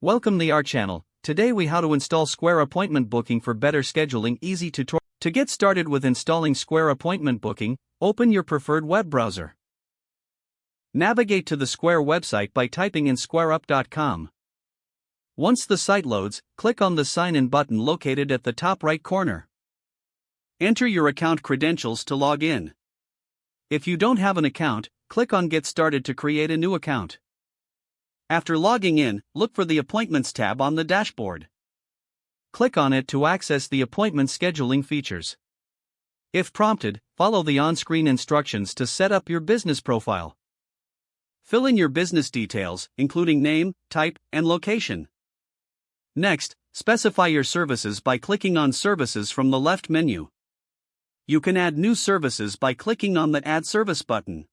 Welcome to our channel. Today we how to install Square Appointment Booking for better scheduling. Easy tutorial. To get started with installing Square Appointment Booking, open your preferred web browser. Navigate to the Square website by typing in squareup.com. Once the site loads, click on the Sign In button located at the top right corner. Enter your account credentials to log in. If you don't have an account, click on Get Started to create a new account. After logging in, look for the Appointments tab on the dashboard. Click on it to access the appointment scheduling features. If prompted, follow the on-screen instructions to set up your business profile. Fill in your business details, including name, type, and location. Next, specify your services by clicking on Services from the left menu. You can add new services by clicking on the Add Service button.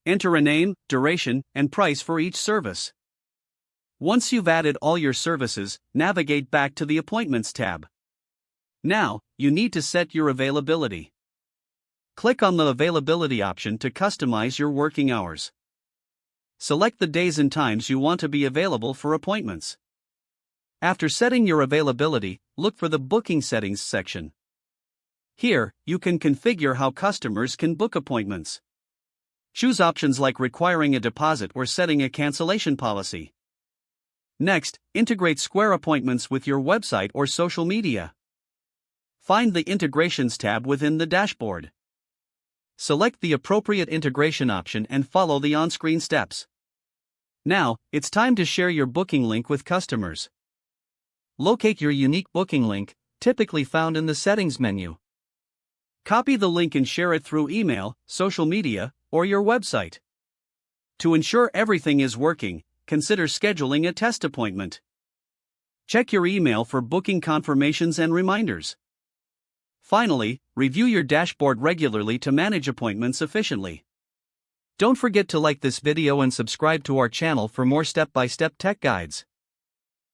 Enter a name, duration, and price for each service. Once you've added all your services, navigate back to the Appointments tab. Now, you need to set your availability. Click on the Availability option to customize your working hours. Select the days and times you want to be available for appointments. After setting your availability, look for the Booking Settings section. Here, you can configure how customers can book appointments. Choose options like requiring a deposit or setting a cancellation policy. Next, integrate Square Appointments with your website or social media. Find the Integrations tab within the dashboard. Select the appropriate integration option and follow the on-screen steps. Now, it's time to share your booking link with customers. Locate your unique booking link, typically found in the Settings menu. Copy the link and share it through email, social media, or your website. To ensure everything is working, consider scheduling a test appointment. Check your email for booking confirmations and reminders. Finally, review your dashboard regularly to manage appointments efficiently. Don't forget to like this video and subscribe to our channel for more step-by-step tech guides.